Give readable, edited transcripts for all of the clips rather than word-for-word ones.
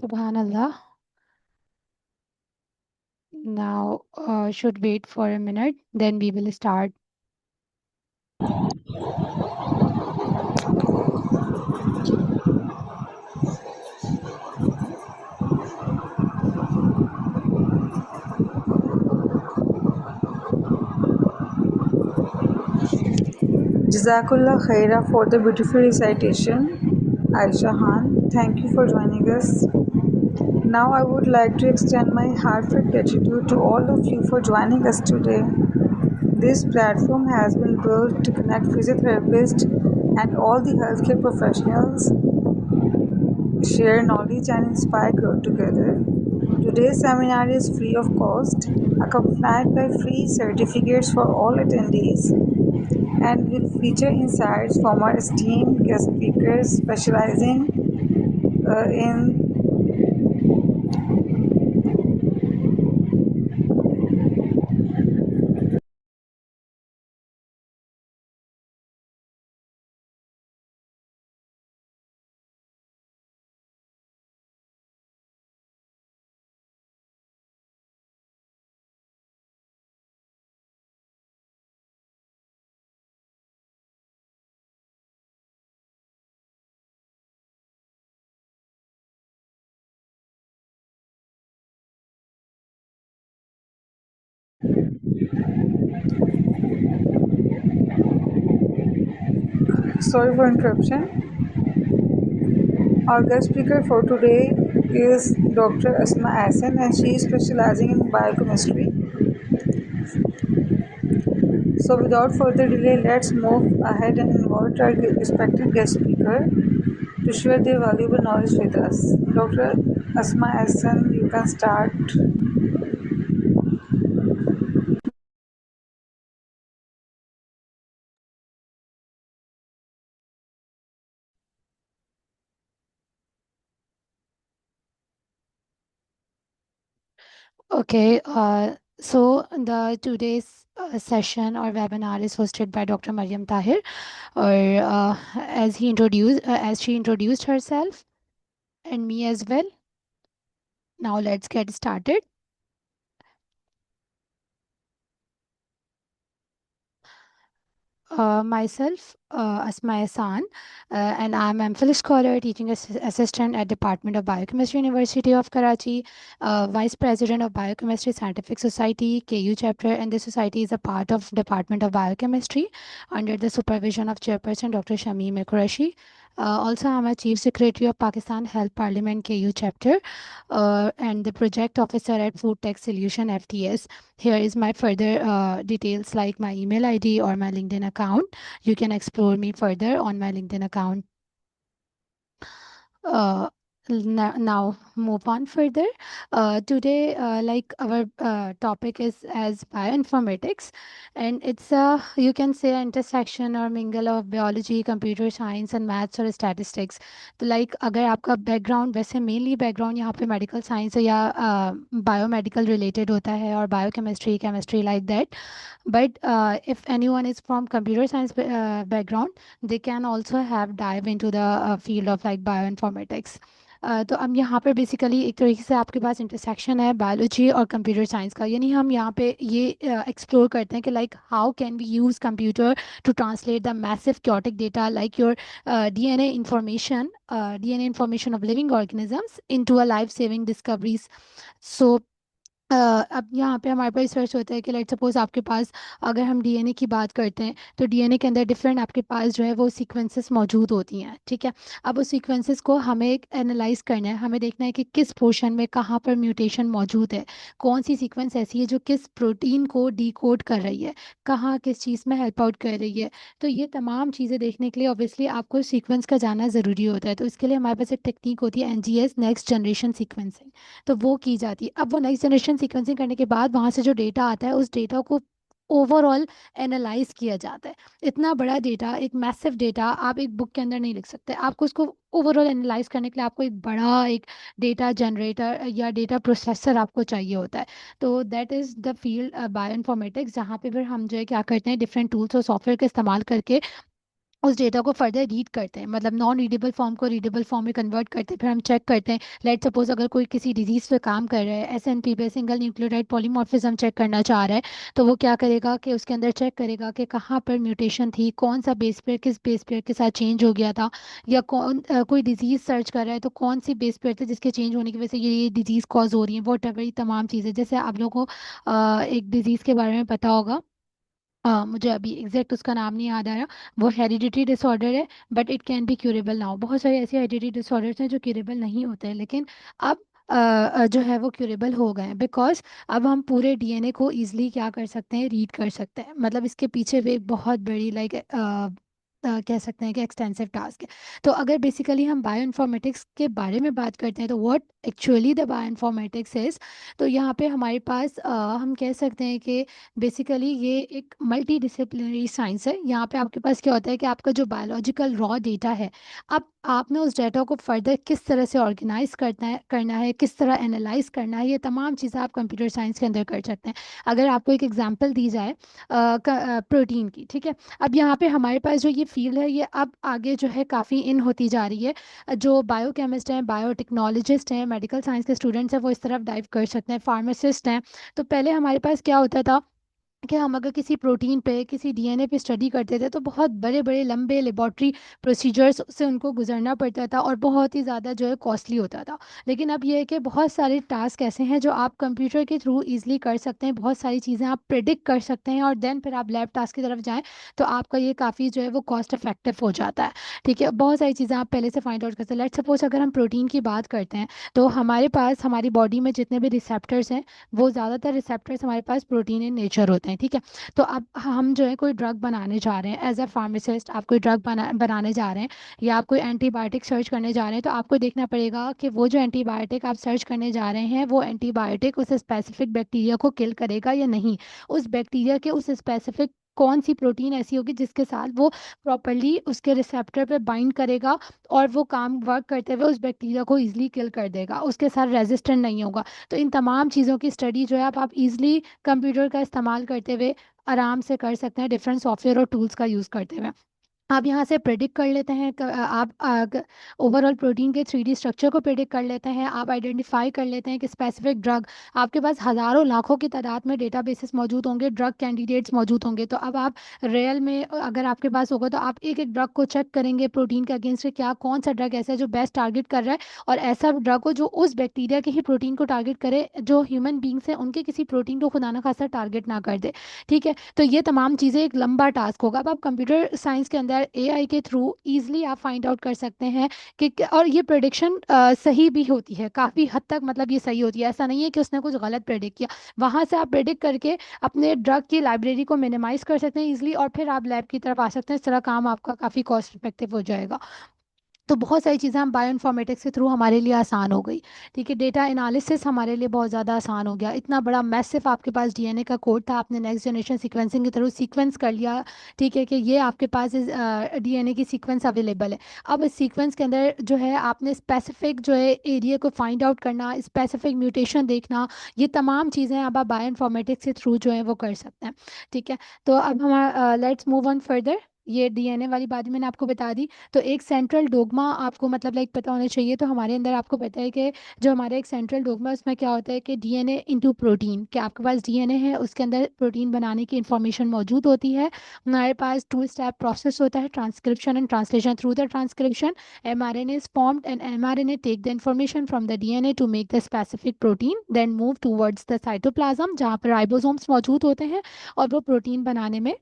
Subhanallah. Now, should wait for a minute, then we will start. Jazakallah Khaira for the beautiful recitation, Aisha Khan. Thank you for joining us. Now I would like to extend my heartfelt gratitude to all of you for joining us today. This platform has been built to connect physiotherapists and all the healthcare professionals, share knowledge and inspire growth together. Today's seminar is free of cost, accompanied by free certificates for all attendees, and will feature insights from our esteemed guest speakers specializing in sorry for interruption. Our guest speaker for today is Dr. Asma Ahsan, and she is specializing in biochemistry. So, without further delay, let's move ahead and invite our respected guest speaker to share their valuable knowledge with us. Dr. Asma Ahsan, you can start. Okay, so the today's session or webinar is hosted by Dr. Mariam Tahir, or as she introduced herself and me as well. Now let's get started. Myself, Asma Ehsan, and I'm MPhil scholar, teaching assistant at Department of Biochemistry, University of Karachi, Vice President of Biochemistry Scientific Society, KU chapter, and this society is a part of Department of Biochemistry under the supervision of Chairperson Dr. Shamim Qureshi. Also, I'm a Chief Secretary of Pakistan Health Parliament KU chapter and the project officer at Food Tech Solution FTS. Here is my further details like my email ID or my LinkedIn account. You can explore me further on my LinkedIn account. Uh, now move on further. Today, like our topic is as bioinformatics, and it's a you can say an intersection or mingle of biology, computer science, and maths or statistics. तो like अगर आपका background वैसे mainly background यहाँ पे medical science या biomedical related होता है और biochemistry, chemistry like that. But if anyone is from computer science background, they can also have dive into the field of like bioinformatics. तो अब यहाँ पर बेसिकली एक तरीके से आपके पास इंटरसेक्शन है बायोलॉजी और कंप्यूटर साइंस का, यानी हम यहाँ पे ये एक्सप्लोर करते हैं कि like how can we use computer to translate the massive chaotic data like your DNA information of living organisms into a life-saving discoveries. So अब यहाँ पे हमारे पास रिसर्च होता है कि लेट सपोज आपके पास, अगर हम डीएनए की बात करते हैं तो डीएनए के अंदर डिफरेंट आपके पास जो है वो सीक्वेंसेस मौजूद होती हैं, ठीक है। अब उस सीक्वेंसेस को हमें एनालाइज करना है, हमें देखना है कि किस पोर्शन में कहाँ पर म्यूटेशन मौजूद है, कौन सी सीक्वेंस ऐसी है जो किस प्रोटीन को डिकोड कर रही है, कहाँ किस चीज़ में हेल्प आउट कर रही है। तो ये तमाम चीज़ें देखने के लिए ऑब्वियसली आपको सीक्वेंस का जाना ज़रूरी होता है। तो इसके लिए हमारे पास एक टेक्निक होती है NGS, नेक्स्ट जनरेशन सीक्वेंसिंग, तो वो की जाती है। अब वो नेक्स्ट जनरेशन सीक्वेंसिंग करने के बाद वहाँ से जो डेटा आता है उस डेटा को ओवरऑल एनालाइज किया जाता है। इतना बड़ा डेटा, एक मैसिव डेटा आप एक बुक के अंदर नहीं लिख सकते, आपको उसको ओवरऑल एनालाइज करने के लिए आपको एक बड़ा एक डेटा जनरेटर या डेटा प्रोसेसर आपको चाहिए होता है। तो that is the field bioinformatics, जहाँ पे फिर हम जो है क्या करते हैं, डिफरेंट टूल्स और सॉफ्टवेयर का इस्तेमाल करके उस डेटा को फर्दर रीड करते हैं, मतलब नॉन रीडेबल फॉर्म को रीडेबल फॉर्म में कन्वर्ट करते हैं। फिर हम चेक करते हैं, लेट सपोज अगर कोई किसी डिजीज़ पे काम कर रहा है, SNP पे, सिंगल न्यूक्लियोटाइड पॉलीमॉर्फिज्म चेक करना चाह रहा है, तो वो क्या करेगा कि उसके अंदर चेक करेगा कि कहाँ पर म्यूटेशन थी, कौन सा बेस पेयर किस बेस पेयर के साथ चेंज हो गया था, या कोई डिजीज़ सर्च कर रहा है तो कौन सी बेस पेयर थे जिसके चेंज होने की वजह से ये डिजीज़ कॉज हो रही है, वॉट एवर, ये तमाम चीज़ें। जैसे आप लोगों को एक डिजीज़ के बारे में पता होगा, मुझे अभी एग्जैक्ट उसका नाम नहीं याद आ रहा, वो हेरिडिटी डिसऑर्डर है, but it can be curable now. बहुत सारे ऐसे हेरिडिटी डिसऑर्डर्स हैं जो क्यूरेबल नहीं होते हैं, लेकिन अब जो है वो क्यूरेबल हो गए हैं, बिकॉज अब हम पूरे डीएनए को ईजिली क्या कर सकते हैं, रीड कर सकते हैं। मतलब इसके पीछे भी एक बहुत बड़ी लाइक कह सकते हैं कि एक्सटेंसिव टास्क है। तो अगर बेसिकली हम बायोइन्फॉर्मेटिक्स के बारे में बात करते हैं तो what actually the bioinformatics is, तो यहाँ पे हमारे पास हम कह सकते हैं कि बेसिकली ये एक मल्टी डिसिप्लिनरी साइंस है। यहाँ पे आपके पास क्या होता है कि आपका जो बायोलॉजिकल रॉ डेटा है, अब आपने उस डेटा को फर्दर किस तरह से ऑर्गेनाइज करना है, किस तरह एनालाइज करना है, ये तमाम चीज़ें आप कंप्यूटर साइंस के अंदर कर सकते हैं। अगर आपको एक एग्जांपल दी जाए प्रोटीन की, ठीक है, अब यहाँ पे हमारे पास जो ये फील्ड है ये अब आगे जो है काफ़ी इन होती जा रही है। जो बायोकेमिस्ट हैं, बायोटेक्नोलॉजिस्ट हैं, मेडिकल साइंस के स्टूडेंट्स हैं, वो इस तरफ डाइव कर सकते हैं, फार्मासिस्ट हैं। तो पहले हमारे पास क्या होता था कि हम अगर किसी प्रोटीन पे, किसी डीएनए पे स्टडी करते थे तो बहुत बड़े बड़े लंबे लेबॉर्ट्री प्रोसीजर्स से उनको गुजरना पड़ता था और बहुत ही ज़्यादा जो है कॉस्टली होता था। लेकिन अब ये है कि बहुत सारे टास्क ऐसे हैं जो आप कंप्यूटर के थ्रू इजीली कर सकते हैं, बहुत सारी चीज़ें आप प्रिडिक्ट कर सकते हैं और देन फिर आप लैब टास्क की तरफ जाएँ तो आपका ये काफ़ी जो है वो कॉस्ट इफेक्टिव हो जाता है, ठीक है। बहुत सारी चीज़ें आप पहले से फाइंड आउट कर सकते हैं। लेट्स सपोज अगर हम प्रोटीन की बात करते हैं तो हमारे पास हमारी बॉडी में जितने भी रिसेप्टर्स हैं वो ज़्यादातर रिसेप्टर्स हमारे पास प्रोटीन इन नेचर होते हैं, ठीक है। तो अब हम जो है कोई ड्रग बनाने जा रहे हैं, एज अ फार्मासिस्ट आप कोई ड्रग बनाने जा रहे हैं या आप कोई एंटीबायोटिक सर्च करने जा रहे हैं, तो आपको देखना पड़ेगा कि वो जो एंटीबायोटिक आप सर्च करने जा रहे हैं वो एंटीबायोटिक उस स्पेसिफिक बैक्टीरिया को किल करेगा या नहीं, उस बैक्टीरिया के उस स्पेसिफिक कौन सी प्रोटीन ऐसी होगी जिसके साथ वो प्रॉपरली उसके रिसेप्टर पे बाइंड करेगा और वो काम वर्क करते हुए उस बैक्टीरिया को ईजिली किल कर देगा, उसके साथ रेजिस्टेंट नहीं होगा। तो इन तमाम चीज़ों की स्टडी जो है आप ईजिली कंप्यूटर का इस्तेमाल करते हुए आराम से कर सकते हैं, डिफरेंट सॉफ्टवेयर और टूल्स का यूज़ करते हुए। आप यहाँ से प्रेडिक्ट कर लेते हैं आप ओवरऑल प्रोटीन के 3D स्ट्रक्चर को प्रेडिक्ट कर लेते हैं, आप आइडेंटिफाई कर लेते हैं कि स्पेसिफिक ड्रग, आपके पास हज़ारों लाखों की तादाद में डेटाबेसेस मौजूद होंगे, ड्रग कैंडिडेट्स मौजूद होंगे। तो अब आप रियल में अगर आपके पास होगा तो आप एक एक ड्रग को चेक करेंगे प्रोटीन के अगेंस्ट क्या कौन सा ड्रग ऐसा है जो बेस्ट टारगेट कर रहा है, और ऐसा ड्रग हो जो उस बैक्टीरिया के ही प्रोटीन को टारगेट करे जो ह्यूमन बींग्स हैं उनके किसी प्रोटीन को खुदा ना खासा टारगेट ना कर दे, ठीक है। तो ये तमाम चीज़ें एक लंबा टास्क होगा। अब आप कंप्यूटर साइंस के अंदर AI के थ्रू इजीली आप फाइंड आउट कर सकते हैं कि, और ये प्रेडिक्शन सही भी होती है काफ़ी हद तक, मतलब ये सही होती है, ऐसा नहीं है कि उसने कुछ गलत प्रेडिक्ट किया। वहाँ से आप प्रेडिक्ट करके अपने ड्रग की लाइब्रेरी को मिनिमाइज कर सकते हैं इजीली और फिर आप लैब की तरफ आ सकते हैं। इस तरह काम आपका काफ़ी कॉस्ट इफेक्टिव हो जाएगा। तो बहुत सारी चीज़ें हम बायोइन्फॉर्मेटिक्स के थ्रू हमारे लिए आसान हो गई, ठीक है। डेटा एनालिसिस हमारे लिए बहुत ज़्यादा आसान हो गया। इतना बड़ा मैसिव आपके पास डीएनए का कोड था, आपने नेक्स्ट जनरेशन सीक्वेंसिंग के थ्रू सीक्वेंस कर लिया, ठीक है, कि ये आपके पास डीएनए की सीक्वेंस अवेलेबल है। अब इस सीक्वेंस के अंदर जो है आपने स्पेसिफिक जो है एरिया को फाइंड आउट करना, स्पेसिफिक म्यूटेशन देखना, ये तमाम चीज़ें अब आप बायोइन्फॉर्मेटिक्स के थ्रू जो है वो कर सकते हैं, ठीक है। तो अब हमारा लेट्स मूव ऑन फर्दर। ये डीएनए वाली बात भी मैंने आपको बता दी। तो एक सेंट्रल डोगमा आपको मतलब लाइक पता होना चाहिए। तो हमारे अंदर आपको पता है कि जो हमारा एक सेंट्रल डोगमा है उसमें क्या होता है कि डीएनए इनटू प्रोटीन, कि आपके पास डीएनए है उसके अंदर प्रोटीन बनाने की इंफॉर्मेशन मौजूद होती है। हमारे पास 2 स्टेप प्रोसेस होता है, transcription and translation. Through the transcription mRNA is formed and mRNA take the information from the DNA to make the specific protein, then move towards the cytoplasm जहाँ पर राइबोसोम्स मौजूद होते हैं और वो प्रोटीन बनाने में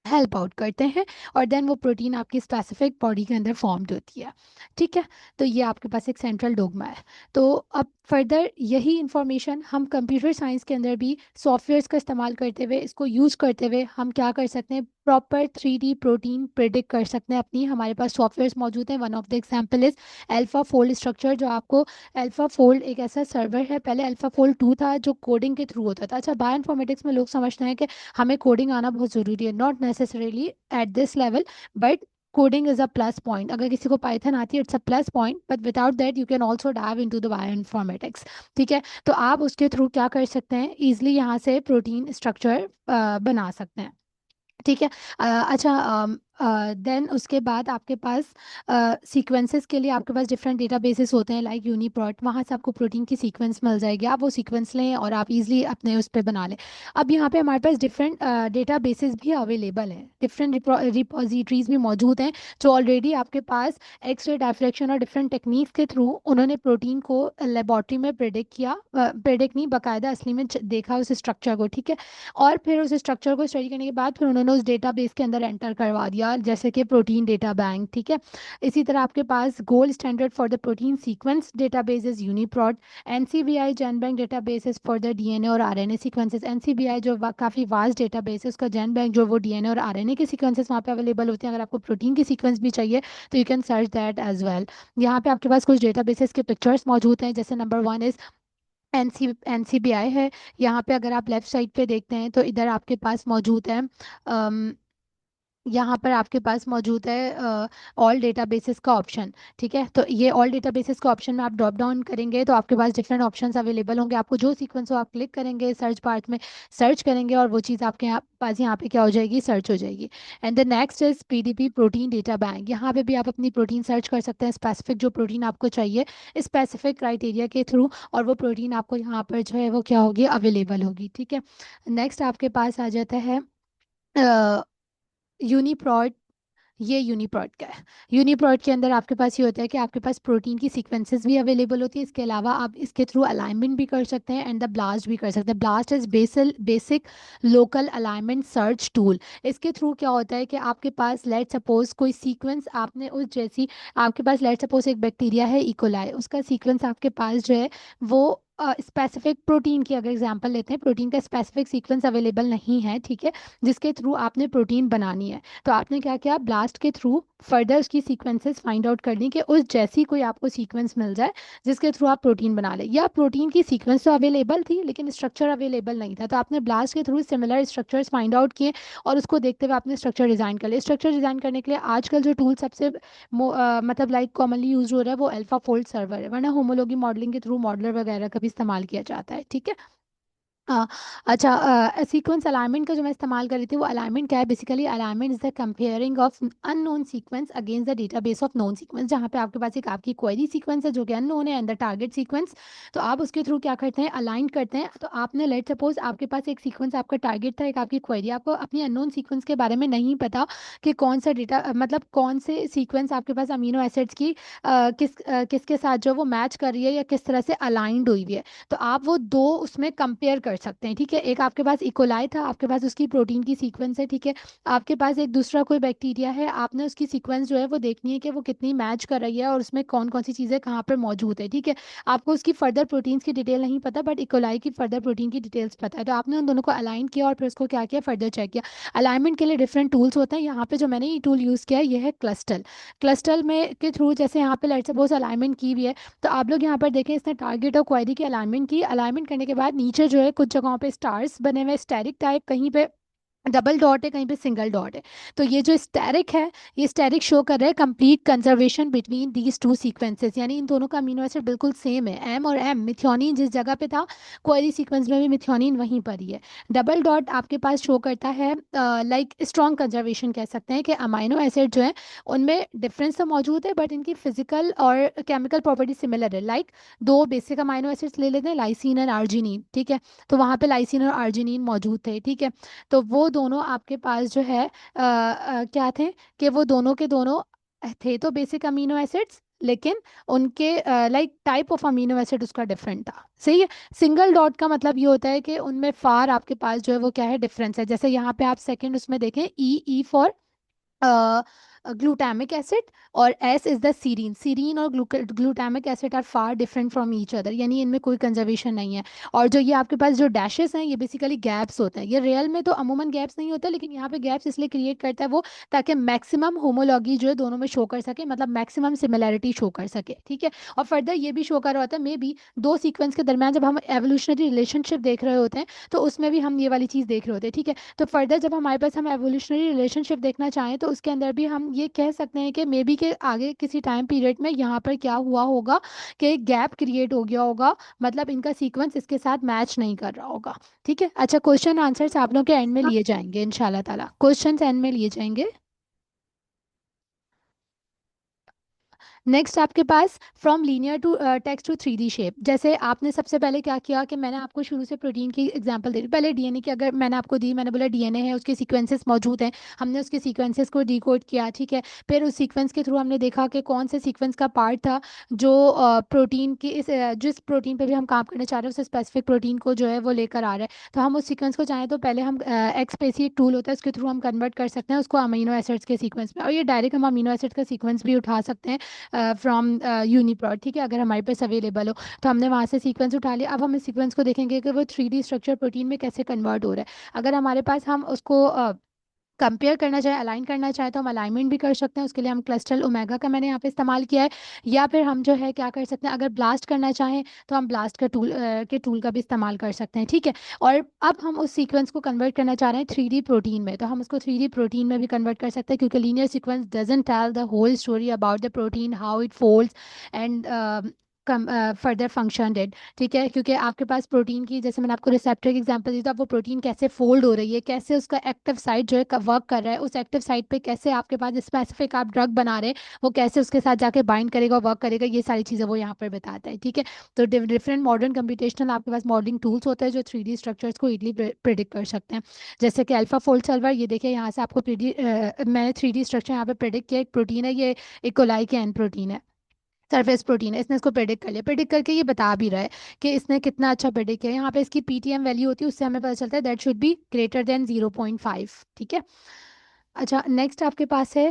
हेल्प आउट करते हैं, और देन वो प्रोटीन आपकी स्पेसिफिक बॉडी के अंदर फॉर्म्ड होती है। ठीक है, तो ये आपके पास एक सेंट्रल डोगमा है। तो अब फर्दर यही इंफॉर्मेशन हम कंप्यूटर साइंस के अंदर भी सॉफ्टवेयर्स का इस्तेमाल करते हुए, इसको यूज़ करते हुए हम क्या कर सकते हैं, प्रॉपर 3D प्रोटीन प्रिडिक्ट कर सकते हैं अपनी। हमारे पास सॉफ्टवेयर्स मौजूद हैं। One of the example is alpha fold structure, जो आपको अल्फा फोल्ड एक ऐसा सर्वर है, पहले अल्फा फोल्ड 2 था जो कोडिंग के थ्रू होता था। अच्छा, बायोइन्फॉर्मेटिक्स में लोग समझते हैं कि हमें कोडिंग आना बहुत ज़रूरी है, not necessarily at this level, but coding is a plus point. अगर किसी को पाइथन आती है it's a plus point, but without that you can also dive into the bioinformatics. ठीक है, तो आप उसके थ्रू क्या कर सकते हैं, ईजिली यहाँ से प्रोटीन स्ट्रक्चर बना सकते हैं। ठीक है, अच्छा, देन उसके बाद आपके पास सीक्वेंसेस के लिए आपके पास डिफरेंट डेटाबेसेस होते हैं लाइक यूनीप्रोट। वहाँ से आपको प्रोटीन की सीक्वेंस मिल जाएगी, आप वो सीक्वेंस लें और आप इजीली अपने उस पर बना लें। अब यहाँ पे हमारे पास डिफरेंट डेटाबेसेस भी अवेलेबल हैं, डिफरेंट रिपोजिटरीज भी मौजूद हैं जो ऑलरेडी आपके पास एक्सरे डायफ्रैक्शन और डिफरेंट टेक्निक्स के थ्रू उन्होंने प्रोटीन को लेबॉर्ट्री में प्रेडिक्ट किया, प्रेडिक्ट नहीं बाकायदा असली में देखा उस स्ट्रक्चर को। ठीक है, और फिर उस स्ट्रक्चर को स्टडी करने के बाद फिर उन्होंने उस डेटाबेस के अंदर एंटर करवा दिया, जैसे कि प्रोटीन डेटा बैंक। ठीक है, इसी तरह आपके पास gold standard for the protein sequence database is UniProt. NCBI GenBank database is for the DNA और आरएनए सीक्वेंसेस। एनसीबीआई जो काफ़ी वास्ट डेटाबेस है, उसका जेन बैंक जो वो डीएनए और आरएनए के सीक्वेंसेस वहाँ पे अवेलेबल होते हैं। अगर आपको प्रोटीन की सीक्वेंस भी चाहिए तो you can search that as well. यहाँ पे आपके पास कुछ डेटाबेसेस के पिक्चर्स मौजूद हैं, जैसे नंबर 1 इज एनसीबीआई है। यहाँ पे अगर आप लेफ्ट साइड पे देखते हैं तो इधर आपके पास मौजूद है, यहाँ पर आपके पास मौजूद है ऑल डेटाबेसेस का ऑप्शन। ठीक है, तो ये ऑल डेटाबेसेस का ऑप्शन में आप ड्रॉप डाउन करेंगे तो आपके पास डिफरेंट ऑप्शंस अवेलेबल होंगे। आपको जो सीक्वेंस हो आप क्लिक करेंगे, सर्च पार्ट में सर्च करेंगे और वो चीज़ आपके पास यहाँ पे क्या हो जाएगी, सर्च हो जाएगी। And the next is PDB protein data bank. यहाँ पे भी आप अपनी प्रोटीन सर्च कर सकते हैं, स्पेसिफिक जो प्रोटीन आपको चाहिए स्पेसिफिक क्राइटेरिया के थ्रू, और वो प्रोटीन आपको यहाँ पर जो है वो क्या होगी, अवेलेबल होगी। ठीक है, नेक्स्ट आपके पास आ जाता है यूनीप्रोट। ये यूनीप्रोट का है। यूनीप्रोट के अंदर आपके पास ये होता है कि आपके पास प्रोटीन की सीक्वेंसेस भी अवेलेबल होती है, इसके अलावा आप इसके थ्रू अलाइनमेंट भी कर सकते हैं एंड द ब्लास्ट भी कर सकते हैं। Blast is basic local alignment search tool. इसके थ्रू क्या होता है कि आपके पास लेट सपोज कोई सीक्वेंस आपने उस जैसी, आपके पास लेट सपोज एक बैक्टीरिया है इकोलाई, उसका सीक्वेंस आपके पास जो है वो स्पेसिफिक प्रोटीन की अगर एग्जांपल लेते हैं, प्रोटीन का स्पेसिफिक सीक्वेंस अवेलेबल नहीं है, ठीक है, जिसके थ्रू आपने प्रोटीन बनानी है, तो आपने क्या किया, ब्लास्ट के थ्रू फर्दर उसकी सीक्वेंसेस फाइंड आउट करनी कि उस जैसी कोई आपको सीक्वेंस मिल जाए जिसके थ्रू आप प्रोटीन बना ले, या प्रोटीन की सीक्वेंस तो अवेलेबल थी लेकिन स्ट्रक्चर अवेलेबल नहीं था, तो आपने ब्लास्ट के through similar structures find out किए और उसको देखते हुए आपने स्ट्रक्चर डिज़ाइन कर लिया। स्ट्रक्चर डिज़ाइन करने के लिए आजकल जो टूल सबसे मतलब लाइक कॉमनली यूज हो रहा है वो अल्फा फोल्ड सर्वर है, वरना होमोलॉजी मॉडलिंग के थ्रू मॉडलर वगैरह का भी इस्तेमाल किया जाता है। ठीक है, अच्छा, सीक्वेंस अलाइनमेंट का जो मैं इस्तेमाल कर रही थी वो अलाइनमेंट क्या है, basically alignment is the comparing of unknown sequence against the database of known sequence. जहाँ पे आपके पास एक आपकी क्वेरी सीक्वेंस है जो कि अननोन है एंड द टारगेट सीक्वेंस, तो आप उसके थ्रू क्या करते हैं, अलाइन करते हैं। तो आपने लेट सपोज आपके पास एक सीक्वेंस आपका टारगेट था, एक आपकी क्वेरी, आपको अपनी अननोन सीक्वेंस के बारे में नहीं पता कि कौन सा डेटा मतलब कौन से सीक्वेंस आपके पास अमीनो एसिड्स की किसके साथ जो वो मैच कर रही है या किस तरह से अलाइंड हुई हुई है, तो आप वो दो उसमें कंपेयर कर सकते हैं। ठीक है, एक आपके पास इकोलाई था, आपके पास उसकी प्रोटीन की सीक्वेंस है, ठीक है, आपके पास एक दूसरा कोई बैक्टीरिया है, आपने उसकी सीक्वेंस जो है वो देखनी है कि वो कितनी मैच कर रही है और उसमें कौन कौन सी चीज़ें कहाँ पर मौजूद है। ठीक है, आपको उसकी फर्दर प्रोटीन्स की डिटेल नहीं पता बट इकोलाई की फर्दर प्रोटीन की डिटेल्स पता है, तो आपने उन दोनों को अलाइन किया और फिर उसको क्या किया, फर्दर चेक किया। अलाइनमेंट के लिए डिफरेंट टूल्स होते हैं, यहाँ पे जो मैंने ये टूल यूज़ किया है ये है क्लस्टल। क्लस्टल में के थ्रू जैसे यहाँ पे लेट्स सपोज अलाइनमेंट की हुई है, तो आप लोग यहाँ पर देखें इसने टारगेट और क्वेरी की अलाइनमेंट की, अलाइनमेंट करने के बाद नीचे जो है कुछ जगहों पे स्टार्स बने हुए स्टेरिक टाइप, कहीं पे डबल डॉट है, कहीं पे सिंगल डॉट है। तो ये जो स्टेरिक है, ये स्टेरिक शो कर रहा है complete conservation between these two sequences, यानी इन दोनों का अमीनो एसिड बिल्कुल सेम है। एम और एम, मिथ्योनिन जिस जगह पे था क्वेरी सीक्वेंस में भी मिथ्योनिन वहीं पर ही है। डबल डॉट आपके पास शो करता है लाइक स्ट्रॉन्ग कंजर्वेशन, कह सकते हैं कि अमाइनो एसिड जो है उनमें डिफरेंस तो मौजूद है बट इनकी फिजिकल और केमिकल प्रॉपर्टी सिमिलर है। लाइक दो बेसिक अमाइनो एसिड्स ले लेते हैं, लाइसिन एंड आर्जिनिन, ठीक है। तो वहाँ पे लाइसिन और आर्जिनिन मौजूद थे, ठीक है। तो वो दोनों आपके पास जो है क्या थे कि वो दोनों के दोनों थे तो बेसिक अमीनो एसिड्स, लेकिन उनके like type of amino acid उसका डिफरेंट था, सही है। सिंगल डॉट का मतलब ये होता है कि उनमें फार आपके पास जो है वो क्या है, डिफरेंस है। जैसे यहाँ पे आप सेकंड उसमें देखें, ई फॉर ग्लूटामिक एसिड और S is the serine. Serine और glutamic acid are far different from each other, यानी इनमें कोई कंजर्वेशन नहीं है। और जो ये आपके पास जो डैशेस हैं ये बेसिकली गैप्स होते हैं। ये रियल में तो अमूमन गैप्स नहीं होते, लेकिन यहाँ पे गैप्स इसलिए क्रिएट करता है वो, ताकि मैक्सिमम होमोलॉगी जो है दोनों में शो कर सके, मतलब मैक्सिमम सिमिलैरिटी शो कर सके, ठीक है। और फर्दर ये भी शो कर रहा होता है मे बी दो सीक्वेंस के दरमियान जब हम एवोल्यूशनरी रिलेशनशिप देख रहे होते हैं तो उसमें भी हम ये वाली चीज़ देख रहे होते हैं, ठीक है। तो फर्दर जब हमारे पास हम एवोल्यूशनरी रिलेशनशिप देखना चाहें तो उसके अंदर भी हम ये कह सकते हैं कि मे बी के आगे किसी टाइम पीरियड में यहाँ पर क्या हुआ होगा कि गैप क्रिएट हो गया होगा, मतलब इनका सीक्वेंस इसके साथ मैच नहीं कर रहा होगा, ठीक है। अच्छा, क्वेश्चन आंसर्स आप लोग के एंड में लिए जाएंगे इंशाल्लाह ताला, क्वेश्चन एंड में लिए जाएंगे। नेक्स्ट आपके पास from linear to text to 3D shape. जैसे आपने सबसे पहले क्या किया कि मैंने आपको शुरू से प्रोटीन की एग्जांपल दे दी, पहले डीएनए की अगर मैंने आपको दी, मैंने बोला डीएनए है, उसके सीक्वेंसेस मौजूद हैं, हमने उसके सीक्वेंसेस को डिकोड किया, ठीक है। फिर उस सीक्वेंस के थ्रू हमने देखा कि कौन से सीक्वेंस का पार्ट था जो प्रोटीन की जिस प्रोटीन पर भी हम काम करना चाह रहे हैं उस स्पेसिफिक प्रोटीन को जो है वो लेकर आ रहा है। तो हम उस सीक्वेंस को चाहें तो पहले हम एक्सपेसी एक टूल होता है उसके थ्रू हम कन्वर्ट कर सकते हैं उसको अमीनो एसिड्स के सीक्वेंस में, और ये डायरेक्ट हम अमीनो एसिड का सीक्वेंस भी उठा सकते हैं फ्रॉम यूनिप्रोट, ठीक है, अगर हमारे पास अवेलेबल हो तो हमने वहाँ से सीक्वेंस उठा लिया। अब हम इस सीक्वेंस को देखेंगे कि वो 3D स्ट्रक्चर प्रोटीन में कैसे कन्वर्ट हो रहा है। अगर हमारे पास हम उसको कंपेयर करना चाहे, अलाइन करना चाहे तो हम अलाइनमेंट भी कर सकते हैं, उसके लिए हम क्लस्टल ओमेगा का मैंने यहाँ पे इस्तेमाल किया है। या फिर हम जो है क्या कर सकते हैं, अगर ब्लास्ट करना चाहें तो हम ब्लास्ट का टूल का भी इस्तेमाल कर सकते हैं, ठीक है। और अब हम उस सीक्वेंस को कन्वर्ट करना चाह रहे हैं 3D प्रोटीन में, तो हम उसको 3D प्रोटीन में भी कन्वर्ट कर सकते हैं, क्योंकि linear sequence doesn't tell the whole story about the protein, how it folds and further function dead, ठीक है। क्योंकि आपके पास प्रोटीन की, जैसे मैंने आपको रिसेप्टर की एग्जांपल दी, तो अब वो प्रोटीन कैसे फोल्ड हो रही है, कैसे उसका एक्टिव साइट जो है वर्क कर रहा है, उस एक्टिव साइट पे कैसे आपके पास स्पेसिफिक आप ड्रग बना रहे हैं वो कैसे उसके साथ जाके बाइंड करेगा, वर्क करेगा, ये सारी चीज़ें वो यहाँ पर बताता है, ठीक है। तो डिफरेंट मॉडर्न कंप्यूटेशनल आपके पास मॉडलिंग टूल्स होते हैं जो 3D स्ट्रक्चर्स को इजीली प्रिडिक्ट कर सकते हैं। जैसे कि अल्फा फोल्ड सॉल्वर, ये देखिए यहाँ से आपको मैंने 3D स्ट्रक्चर यहाँ पे प्रिडिक्ट किया। एक प्रोटीन है ये, इकोलाई के एन प्रोटीन है, सरफेस प्रोटीन है, इसने इसको प्रेडिक्ट कर लिया, प्रेडिक्ट करके ये बता भी रहा है कि इसने कितना अच्छा प्रेडिक्ट किया। यहाँ पे इसकी पीटीएम वैल्यू होती है, उससे हमें पता चलता है that should be greater than 0.5, ठीक है। अच्छा, नेक्स्ट आपके पास है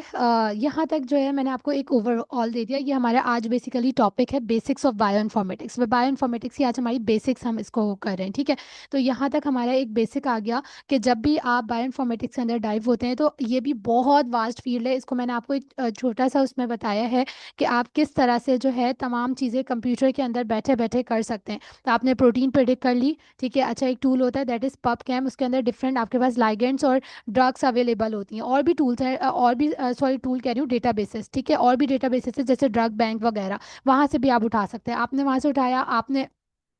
यहाँ तक जो है मैंने आपको एक ओवरऑल दे दिया। ये हमारा आज बेसिकली टॉपिक है बेसिक्स ऑफ बायोइन्फॉर्मेटिक्स। बायोइन्फॉर्मेटिक्स की आज हमारी बेसिक्स हम इसको कर रहे हैं, ठीक है। तो यहाँ तक हमारा एक बेसिक आ गया कि जब भी आप बायोइन्फॉर्मेटिक्स के अंदर डाइव होते हैं तो ये भी बहुत वास्ट फील्ड है। इसको मैंने आपको एक छोटा सा उसमें बताया है कि आप किस तरह से जो है तमाम चीज़ें कंप्यूटर के अंदर बैठे बैठे कर सकते हैं। तो आपने प्रोटीन प्रेडिक्ट कर ली, ठीक है। अच्छा, एक टूल होता है दैट इज़ पबकेम, उसके अंदर डिफरेंट आपके पास लाइगेंड्स और ड्रग्स अवेलेबल होती हैं। और भी टूल्स हैं, और भी सॉरी टूल कह रही हूँ, डेटाबेसेस, ठीक है। और भी डेटाबेसेस है जैसे ड्रग बैंक वगैरह, वहाँ से भी आप उठा सकते हैं। आपने वहाँ से उठाया, आपने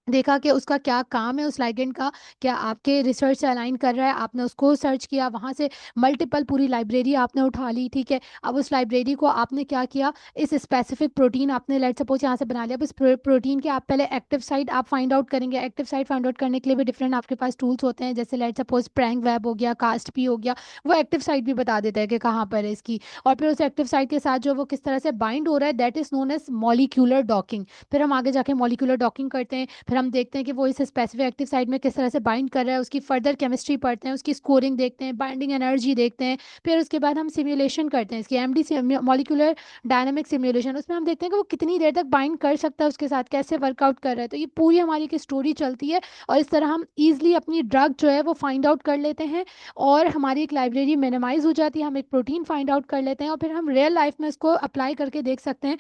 देखा कि उसका क्या काम है उस लाइगेंड का, क्या आपके रिसर्च से अलाइन कर रहा है, आपने उसको सर्च किया, वहाँ से मल्टीपल पूरी लाइब्रेरी आपने उठा ली, ठीक है। अब उस लाइब्रेरी को आपने क्या किया, इस स्पेसिफिक प्रोटीन आपने लेट सपोज यहाँ से बना लिया। अब इस प्रोटीन के आप पहले एक्टिव साइट आप फाइंड आउट करेंगे। एक्टिव साइट फाइंड आउट करने के लिए भी डिफरेंट आपके पास टूल्स होते हैं, जैसे लेट सपोज प्रैंक वेब हो गया, कास्टपी हो गया, वो एक्टिव साइट भी बता देता है कि कहाँ पर है इसकी। और फिर उस एक्टिव साइट के साथ जो वो किस तरह से बाइंड हो रहा है, that is known as molecular docking. फिर हम आगे जाके मॉलिक्यूलर डॉकिंग करते हैं, फिर हम देखते हैं कि वो इस स्पेसिफिक एक्टिव साइट में किस तरह से बाइंड कर रहा है, उसकी फर्दर केमिस्ट्री पढ़ते हैं, उसकी स्कोरिंग देखते हैं, बाइंडिंग एनर्जी देखते हैं। फिर उसके बाद हम सिम्युलेशन करते हैं इसकी एमडी मॉलिक्यूलर डायनामिक सिम्युलेशन, उसमें हम देखते हैं कि वो कितनी देर तक बाइंड कर सकता है उसके साथ, कैसे वर्कआउट कर रहा है। तो ये पूरी हमारी की स्टोरी चलती है और इस तरह हम ईजिली अपनी ड्रग जो है वो फाइंड आउट कर लेते हैं और हमारी एक लाइब्रेरी मिनिमाइज हो जाती है। हम एक प्रोटीन फाइंड आउट कर लेते हैं और फिर हम रियल लाइफ में इसको अप्लाई करके देख सकते हैं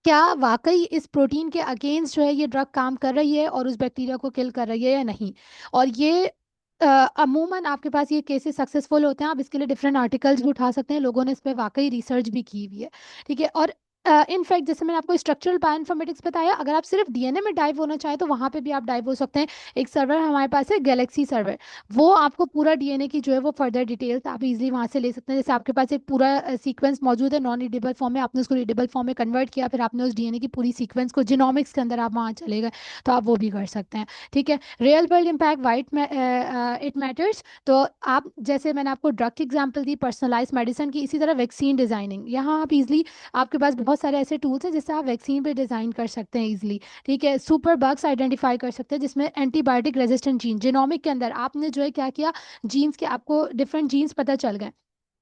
क्या वाकई इस प्रोटीन के अगेंस्ट जो है ये ड्रग काम कर रही है और उस बैक्टीरिया को किल कर रही है या नहीं। और ये अमूमन आपके पास ये केसेस सक्सेसफुल होते हैं, आप इसके लिए डिफरेंट आर्टिकल्स भी उठा सकते हैं, लोगों ने इस पर वाकई रिसर्च भी की हुई है, ठीक है। और इनफैक्ट जैसे मैंने आपको स्ट्रक्चरल बायोइन्फॉर्मेटिक्स बताया, अगर आप सिर्फ डीएनए में डाइव होना चाहें तो वहाँ पे भी आप डाइव हो सकते हैं। एक सर्वर हमारे पास है गैलेक्सी सर्वर, वो आपको पूरा डीएनए की जो है वो फर्दर डिटेल्स आप इजीली वहाँ से ले सकते हैं। जैसे आपके पास एक पूरा सीक्वेंस मौजूद है नॉन रीडेबल फॉर्म में, आपने उसको रीडेबल फॉर्म में कन्वर्ट किया, फिर आपने उस डीएनए की पूरी सीक्वेंस को जिनोमिक्स के अंदर आप वहाँ चले गए, तो आप वो भी कर सकते हैं, ठीक है। Real world impact white it matters, तो आप जैसे मैंने आपको ड्रग की एग्जांपल दी, पर्सनलाइज मेडिसिन की, इसी तरह वैक्सीन डिजाइनिंग, यहाँ आप इजीली, आपके पास बहुत सारे ऐसे टूल्स हैं जिससे आप वैक्सीन पे डिजाइन कर सकते हैं इजीली, ठीक है। सुपर बग्स आइडेंटिफाई कर सकते हैं जिसमें एंटीबायोटिक रेजिस्टेंट जीन, जिनोमिक के अंदर आपने जो है क्या किया, जीन्स के आपको डिफरेंट जीन्स पता चल गए,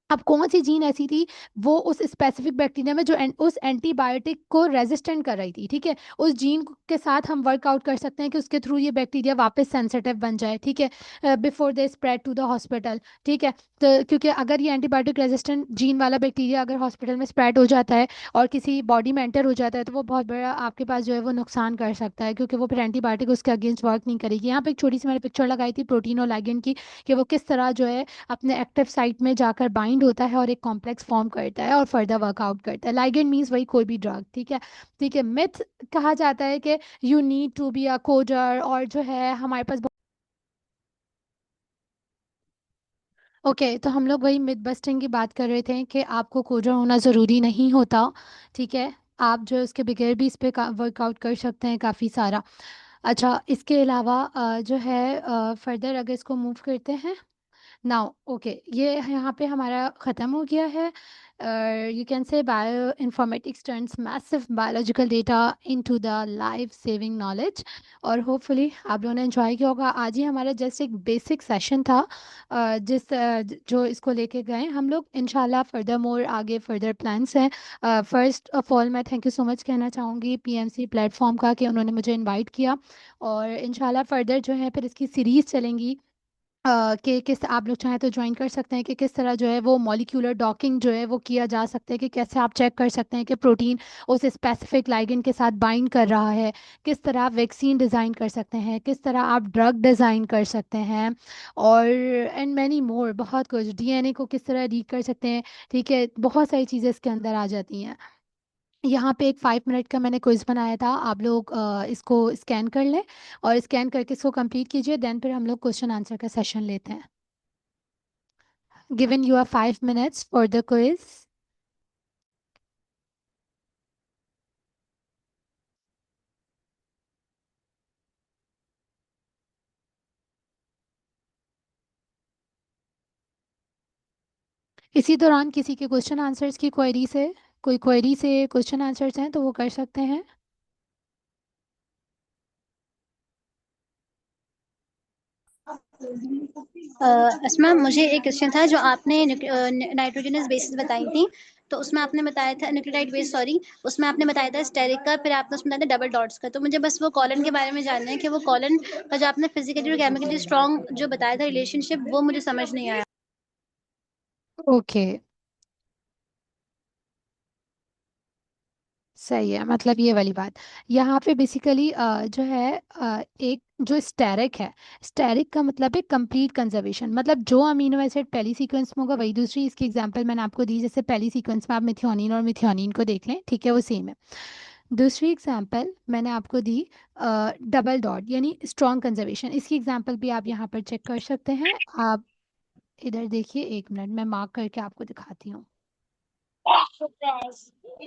अब कौन सी जीन ऐसी थी वो उस स्पेसिफिक बैक्टीरिया में जो उस एंटीबायोटिक को रेजिस्टेंट कर रही थी, ठीक है, उस जीन के साथ हम वर्कआउट कर सकते हैं कि उसके थ्रू ये बैक्टीरिया वापस सेंसिटिव बन जाए, ठीक है, before they spread to the hospital, ठीक है। तो क्योंकि अगर ये एंटीबायोटिक रेजिस्टेंट जीन वाला बैक्टीरिया अगर हॉस्पिटल में स्प्रेड हो जाता है और किसी बॉडी में एंटर हो जाता है तो वो बहुत बड़ा आपके पास जो है वो नुकसान कर सकता है, क्योंकि वो फिर एंटीबायोटिक उसके अगेंस्ट वर्क नहीं करेगी। यहाँ पे एक छोटी सी मैंने पिक्चर लगाई थी प्रोटीन और लिगेंड की, कि वो किस तरह जो है अपने एक्टिव साइट में जाकर बाइंड होता है और एक कॉम्प्लेक्स फॉर्म करता है और फर्दर वर्कआउट करता है। लाइगेंड मीन्स वही कोई भी ड्रग, ठीक है, ठीक है। मिथ कहा जाता है कि you need to be a coder, और जो है हमारे पास ओके तो हम लोग वही मिथ बस्टिंग की बात कर रहे थे कि आपको कोडर होना ज़रूरी नहीं होता, ठीक है, आप जो है उसके बगैर भी इस पे वर्कआउट कर सकते हैं काफ़ी सारा। अच्छा, इसके अलावा जो है फर्दर अगर इसको मूव करते हैं, नाउ ओके, ये यहाँ पे हमारा ख़त्म हो गया है। You can say bio informatics turns massive biological data into the life saving knowledge, और होपफुली आप लोगों ने एंजॉय किया होगा। आज ही हमारा जस्ट एक बेसिक सेशन था, जो इसको लेके गए हम लोग, इंशाल्लाह फर्दर मोर आगे फर्दर प्लान्स हैं। फर्स्ट ऑफ ऑल मैं थैंक यू सो मच कहना चाहूँगी पीएमसी प्लेटफॉर्म का कि उन्होंने मुझे इनवाइट किया, और इंशाल्लाह फर्दर जो है फिर इसकी सीरीज़ चलेंगी, कि किस आप लोग चाहें तो ज्वाइन कर सकते हैं कि किस तरह जो है वो मॉलिक्यूलर डॉकिंग जो है वो किया जा सकता है, कि कैसे आप चेक कर सकते हैं कि प्रोटीन उस स्पेसिफिक लाइगेंड के साथ बाइंड कर रहा है, किस तरह आप वैक्सीन डिज़ाइन कर सकते हैं, किस तरह आप ड्रग डिज़ाइन कर सकते हैं, और एंड मैनी मोर, बहुत कुछ, डीएनए को किस तरह रीड कर सकते हैं, ठीक है, बहुत सारी चीज़ें इसके अंदर आ जाती हैं। यहाँ पे एक 5 मिनट का मैंने क्विज बनाया था, आप लोग इसको स्कैन कर लें और स्कैन करके इसको कंप्लीट कीजिए, देन फिर हम लोग क्वेश्चन आंसर का सेशन लेते हैं। Given you are 5 minutes for the quiz. इसी दौरान किसी के क्वेश्चन आंसर्स की क्वेरी से, कोई क्वेरी से क्वेश्चन आंसर्स हैं तो वो कर सकते हैं। असमा, मुझे एक क्वेश्चन था, जो आपने नाइट्रोजनस बेसिस बताई थी, तो उसमें आपने बताया था न्यूक्लियोटाइड बेस, सॉरी, उसमें आपने बताया था स्टेरिक का, फिर आपने उसमें बताया था डबल डॉट्स का, तो मुझे बस वो कॉलन के बारे में जानना है कि वो कॉलन का जो आपने फिजिकली और केमिकली स्ट्रॉन्ग जो बताया था रिलेशनशिप, वो मुझे समझ नहीं आया। ओके, सही है, मतलब ये वाली बात, यहाँ पे बेसिकली जो है एक जो स्टेरिक है, स्टेरिक का मतलब है कंप्लीट कंजर्वेशन, मतलब जो अमीनो एसिड पहली सीक्वेंस में होगा वही दूसरी, इसकी एग्जांपल मैंने आपको दी, जैसे पहली सीक्वेंस में आप मिथियोनिन और मिथियोनिन को देख लें, ठीक है, वो सेम है। दूसरी एग्जांपल मैंने आपको दी डबल डॉट यानी स्ट्रॉन्ग कंजर्वेशन, इसकी एग्जांपल भी आप यहाँ पर चेक कर सकते हैं। आप इधर देखिए, 1 मिनट मैं मार्क करके आपको दिखाती हूँ।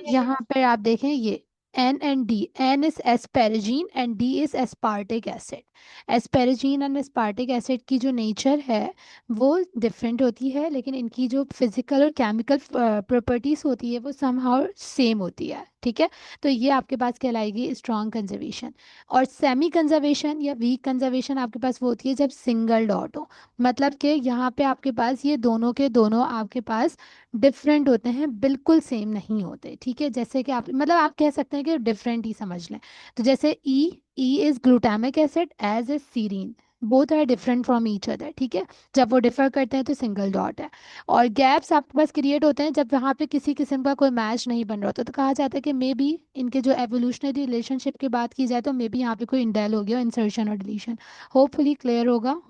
यहाँ पर आप देखें ये N and D, N is asparagine and D is aspartic acid. Asparagine and aspartic acid की जो नेचर है वो डिफरेंट होती है, लेकिन इनकी जो फिजिकल और केमिकल प्रॉपर्टीज होती है वो समहाउ सेम होती है, ठीक है। तो ये आपके पास कहलाएगी स्ट्रॉन्ग कंजर्वेशन। और सेमी कंजर्वेशन या वीक कंजर्वेशन आपके पास वो होती है जब सिंगल डॉट हो, मतलब कि यहाँ पे आपके पास ये दोनों के दोनों आपके पास डिफरेंट होते हैं, बिल्कुल सेम नहीं होते, ठीक है। जैसे कि आप मतलब आप कह सकते हैं कि डिफरेंट ही समझ लें, तो जैसे E is glutamic acid as a serine, both are different from each other, ठीक है। जब वो डिफर करते हैं तो सिंगल डॉट है। और गैप्स आपके पास क्रिएट होते हैं जब वहाँ पे किसी किस्म का कोई मैच नहीं बन रहा होता, तो कहा जाता है कि मे बी इनके जो एवोल्यूशनरी रिलेशनशिप की बात की जाए तो मे बी यहाँ पे कोई इंडेल हो गया, इंसर्शन और डिलीशन। होपफुली क्लियर होगा।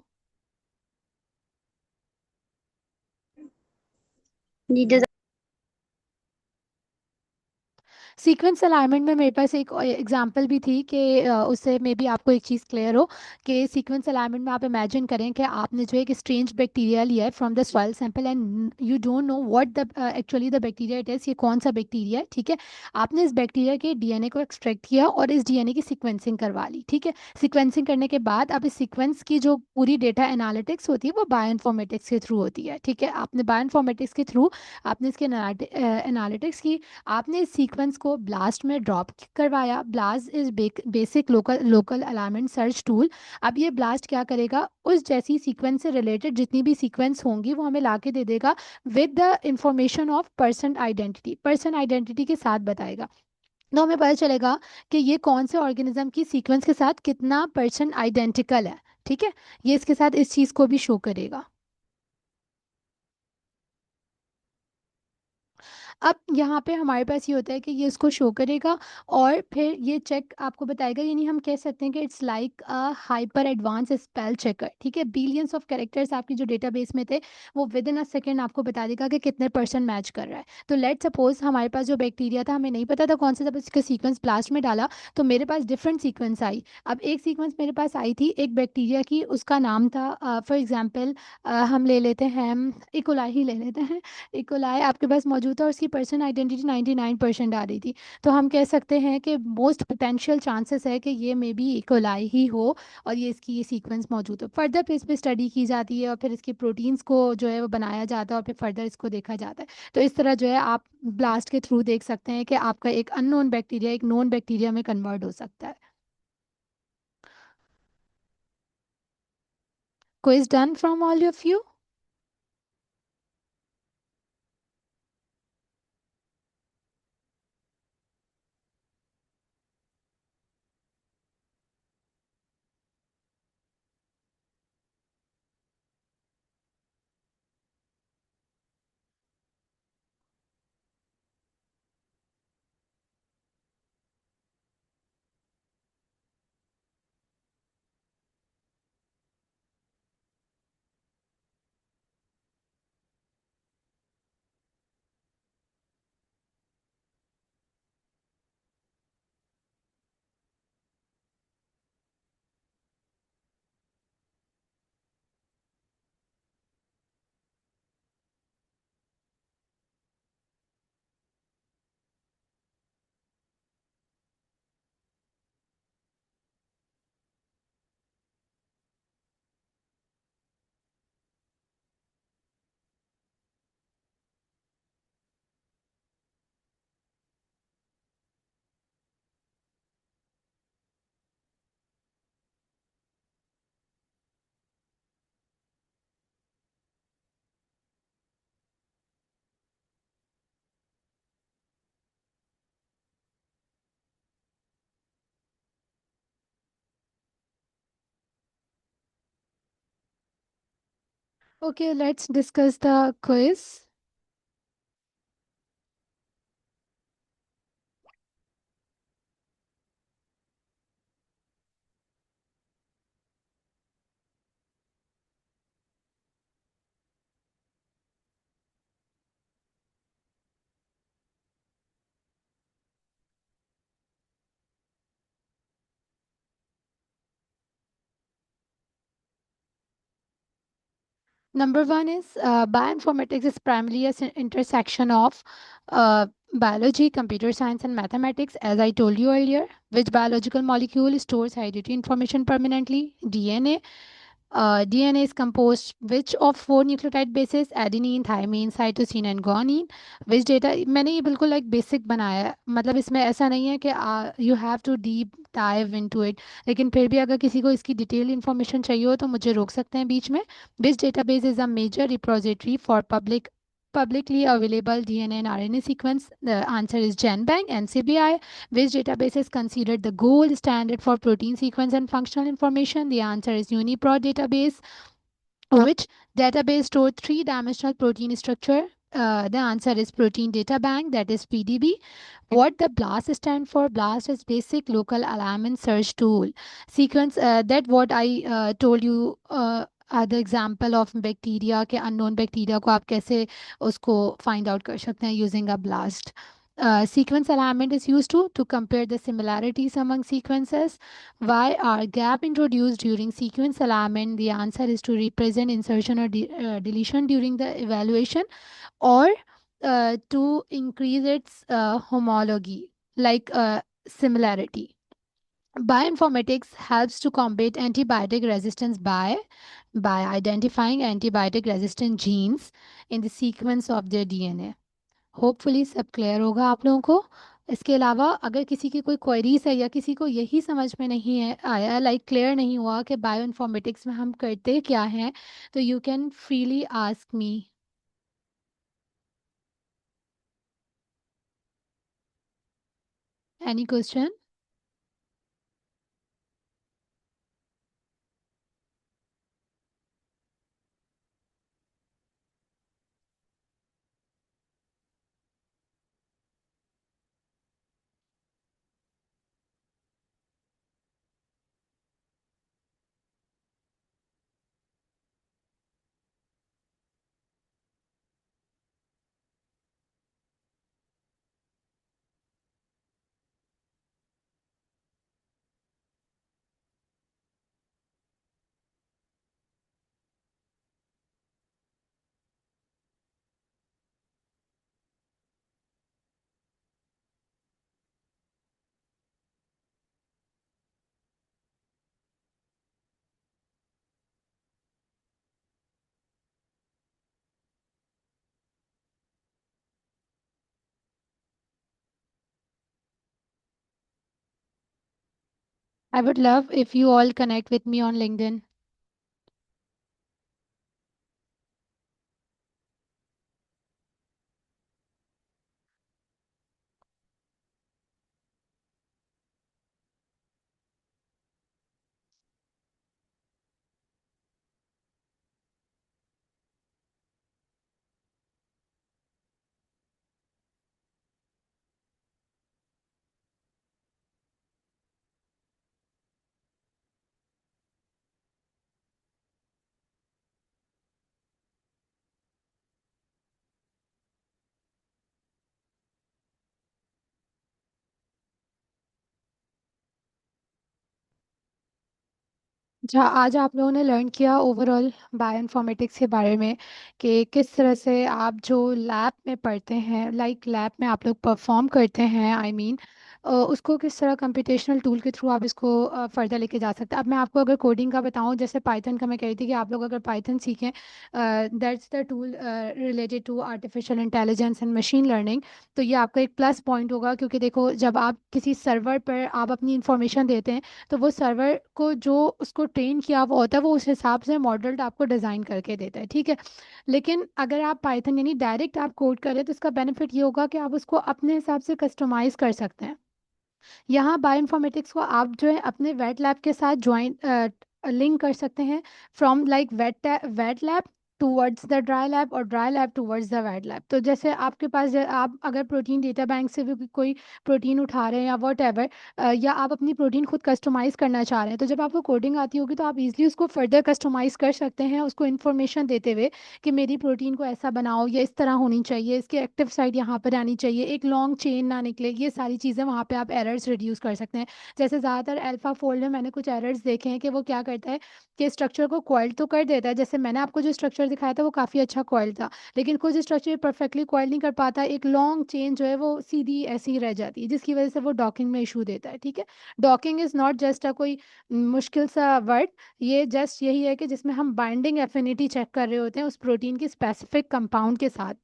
जी जज़ा सीक्वेंस अलाइनमेंट में मेरे पास एक एग्जांपल भी थी कि उससे मे बी आपको एक चीज़ क्लियर हो कि सीक्वेंस अलाइनमेंट में आप इमेजिन करें कि आपने जो एक स्ट्रेंज बैक्टीरिया लिया है from the soil sample and you don't know what the actually the bacteria it is, ये कौन सा बैक्टीरिया है, ठीक है। आपने इस बैक्टीरिया के डीएनए को एक्सट्रैक्ट किया और इस डीएनए की सीक्वेंसिंग करवा ली, ठीक है। सीक्वेंसिंग करने के बाद अब इस सीक्वेंस की जो पूरी डेटा एनालिटिक्स होती है वो बायोइन्फॉर्मेटिक्स के थ्रू होती है, ठीक है। आपने बायोइन्फॉर्मेटिक्स के थ्रू आपने इसकी एनालिटिक्स की, आपने इस सीक्वेंस को ब्लास्ट में ड्रॉप करवाया। Blast is basic local local alignment search tool. अब ये ब्लास्ट क्या करेगा, उस जैसी सीक्वेंस से रिलेटेड जितनी भी सीक्वेंस होंगी वो हमें ला के दे देगा with the information of person identity के साथ बताएगा। तो हमें पता चलेगा कि ये कौन से ऑर्गेनिज्म की सीक्वेंस के साथ कितना पर्सन आइडेंटिकल है, ठीक है। ये इसके साथ इस चीज़ को भी शो करेगा। अब यहाँ पे हमारे पास ये होता है कि ये इसको शो करेगा और फिर ये चेक आपको बताएगा, यानी हम कह सकते हैं कि it's like a hyper advance spell checker, ठीक है। बिलियंस ऑफ कैरेक्टर्स आपकी जो डेटाबेस में थे वो विद इन अ सेकेंड आपको बता देगा कि कितने परसेंट मैच कर रहा है। तो लेट सपोज हमारे पास जो बैक्टीरिया था हमें नहीं पता था कौन सा, जब इसका सीक्वेंस ब्लास्ट में डाला तो मेरे पास डिफरेंट सीक्वेंस आई। अब एक सीक्वेंस मेरे पास आई थी एक बैक्टीरिया की, उसका नाम था फॉर एग्जाम्पल हम ले लेते हैं इकोलाई ही ले लेते हैं। इकोलाई आपके पास मौजूद था और उसकी पर्सन आइडेंटिटी 99% आ रही थी। तो हम कह सकते हैं कि मोस्ट पोटेंशियल चांसेस है कि ये मे बी इकोलाई ही हो और ये इसकी ये सीक्वेंस मौजूद हो। फर्दर फिर इस पर स्टडी की जाती है और फिर इसके प्रोटीन्स को जो है वो बनाया जाता है और फिर फर्दर इसको देखा जाता है। तो इस तरह जो है आप ब्लास्ट के थ्रू देख सकते हैं कि आपका एक अननोन बैक्टीरिया एक नोन बैक्टीरिया में कन्वर्ट हो सकता है। Quiz done from all of you? Okay, let's discuss the quiz. Number one is bioinformatics is primarily an intersection of biology, computer science, and mathematics. As I told you earlier, which biological molecule stores hereditary information permanently? DNA. DNA is composed which of four nucleotide bases? Adenine, thymine, cytosine, and guanine. Which data? मैंने ये बिल्कुल like basic बनाया है, मतलब इसमें ऐसा नहीं है कि you have to deep dive into it, लेकिन फिर भी अगर किसी को इसकी डिटेल इन्फॉर्मेशन चाहिए हो तो मुझे रोक सकते हैं बीच में। Which database is a major repository for publicly available DNA and RNA sequence? The answer is GenBank, NCBI. Which database is considered the gold standard for protein sequence and functional information? The answer is UniProt database. Which database stores three-dimensional protein structure? The answer is Protein Data Bank, that is PDB. What the BLAST stand for? BLAST is Basic Local Alignment Search Tool. Sequence, that what I told you the example of bacteria के unknown bacteria को आप कैसे उसको find out कर सकते हैं using a blast. Sequence alignment is used to compare the similarities among sequences. Why are gap introduced during sequence alignment? The answer is to represent insertion or deletion during the evaluation, or to increase its homology, like similarity. Bioinformatics helps to combat antibiotic resistance by identifying antibiotic resistant genes in the sequence of their DNA. Hopefully सब clear होगा आप लोगों को. इसके अलावा अगर किसी की कोई क्वेरीज है या किसी को यही समझ में नहीं है आया, लाइक क्लियर नहीं हुआ कि बायो इन्फॉर्मेटिक्स में हम करते क्या हैं, तो you can freely ask me. Any question? I would love if you all connect with me on LinkedIn. जहाँ आज आप लोगों ने लर्न किया ओवरऑल बायोइन्फॉर्मेटिक्स के बारे में, कि किस तरह से आप जो लैब में पढ़ते हैं, लाइक लैब में आप लोग परफॉर्म करते हैं, आई मीन उसको किस तरह कंप्यूटेशनल टूल के थ्रू आप इसको फर्दर लेके जा सकते हैं. अब मैं आपको अगर कोडिंग का बताऊं, जैसे पाइथन का मैं कह रही थी कि आप लोग अगर पाइथन सीखें, that's the tool related to artificial intelligence and machine learning. तो ये आपका एक प्लस पॉइंट होगा, क्योंकि देखो जब आप किसी सर्वर पर आप अपनी इंफॉर्मेशन देते हैं, तो वो सर्वर को जो उसको ट्रेन किया हुआ होता है वो उस हिसाब से मॉडल आपको डिज़ाइन करके देता है, ठीक है. लेकिन अगर आप पाइथन यानी डायरेक्ट आप कोड करें, तो इसका बेनिफिट ये होगा कि आप उसको अपने हिसाब से कस्टमाइज़ कर सकते हैं. यहाँ बायोइन्फॉर्मेटिक्स को आप जो है अपने वेट लैब के साथ ज्वाइन लिंक कर सकते हैं, from like wet lab towards the dry lab और dry lab towards the wet lab. तो जैसे आपके पास आप अगर प्रोटीन डेटा बैंक से भी कोई प्रोटीन उठा रहे हैं या वट एवर, या आप अपनी प्रोटीन खुद कस्टमाइज़ करना चाह रहे हैं, तो जब आपको कोडिंग आती होगी तो आप इजीली उसको फर्दर कस्टमाइज़ कर सकते हैं, उसको इन्फॉर्मेशन देते हुए कि मेरी प्रोटीन को ऐसा बनाओ, या इस तरह होनी चाहिए, इसकी एक्टिव साइट यहाँ पर आनी चाहिए, एक लॉन्ग चेन ना निकले. ये सारी चीज़ें वहाँ पे आप एरर्स रिड्यूस कर सकते हैं. जैसे ज़्यादातर अल्फा फोल्ड में मैंने कुछ एरर्स देखे हैं कि वो क्या करता है कि स्ट्रक्चर को कॉइल तो कर देता है, जैसे मैंने आपको जो स्ट्रक्चर दिखाया था वो काफ़ी अच्छा कॉइल था, लेकिन कुछ स्ट्रक्चर परफेक्टली कॉइल नहीं कर पाता, एक लॉन्ग चेन जो है वो सीधी ऐसी ही रह जाती है, जिसकी वजह से वो डॉकिंग में इशू देता है, ठीक है. Docking is not just a कोई मुश्किल सा वर्ड, ये जस्ट यही है कि जिसमें हम बाइंडिंग एफिनिटी चेक कर रहे होते हैं उस प्रोटीन की स्पेसिफिक कंपाउंड के साथ.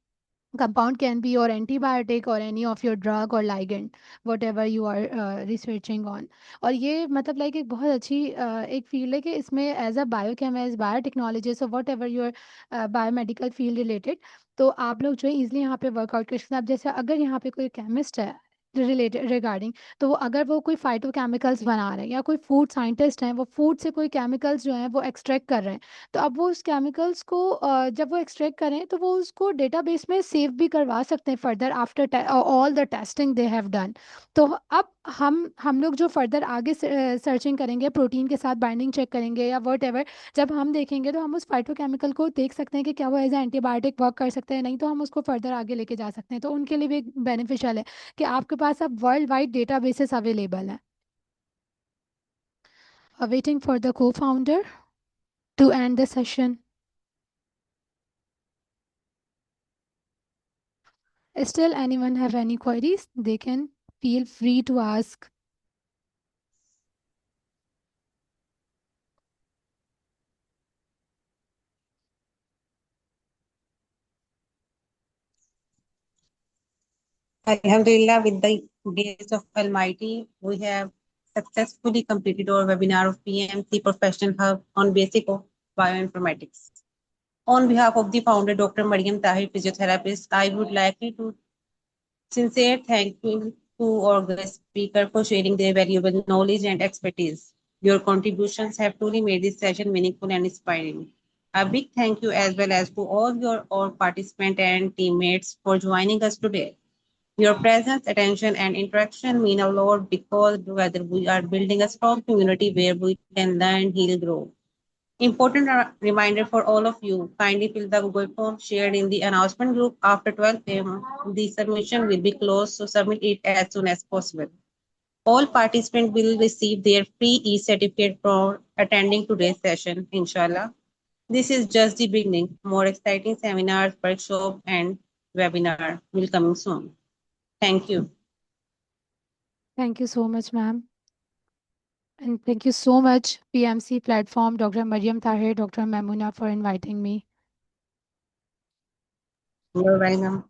Compound can be your antibiotic or any of your drug or ligand, whatever you are researching on. और ये मतलब लाइक एक बहुत अच्छी एक फील्ड है कि इसमें एज अ बायोकेमिस्ट, बायोटेक्नोलॉजिस्ट और what ever your biomedical field related, तो आप लोग जो है ईजिली यहाँ पे वर्कआउट कर सकते हैं. अब जैसे अगर यहाँ पे कोई केमिस्ट है रिलेटेड रिगार्डिंग, तो अगर वो कोई फाइटोकेमिकल्स बना रहे हैं, या कोई फूड साइंटिस्ट हैं वो फूड से कोई केमिकल्स जो हैं वो एक्सट्रैक्ट कर रहे हैं, तो अब वो उस केमिकल्स को जब वो एक्सट्रैक्ट करें तो वो उसको डेटाबेस में सेव भी करवा सकते हैं further after all the testing they have done. तो अब हम लोग जो फर्दर आगे सर्चिंग करेंगे, प्रोटीन के साथ बाइंडिंग चेक करेंगे या वट एवर, जब हम देखेंगे तो हम उस फाइटोकेमिकल को देख सकते हैं कि क्या वो एज एंटीबायोटिक वर्क कर सकते हैं, नहीं तो हम उसको फर्दर आगे लेके जा सकते हैं। तो उनके लिए भी बेनिफिशियल है कि आपके पास अब world wide data basis available है। Waiting for the co-founder to end the session. Still, anyone have any queries? They can feel free to ask. Alhamdulillah, with the grace of Almighty, we have successfully completed our webinar of PMC Professional Hub on basic of bioinformatics. On behalf of the founder, Dr. Mariam Tahir, physiotherapist, I would like to sincere thank you to our guest speaker for sharing their valuable knowledge and expertise. Your contributions have truly made this session meaningful and inspiring. A big thank you as well as to all participants and teammates for joining us today. Your presence, attention, and interaction mean a lot because together we are building a strong community where we can learn, heal, grow. Important reminder for all of you, kindly fill the Google form shared in the announcement group after 12 p.m. The submission will be closed, so submit it as soon as possible. All participants will receive their free e-certificate for attending today's session, inshallah. This is just the beginning. More exciting seminars, workshops, and webinar will come soon. Thank you. Thank you so much, ma'am. And thank you so much, PMC platform, Dr. Mariam Tahir, Dr. Maimuna, for inviting me. You're welcome.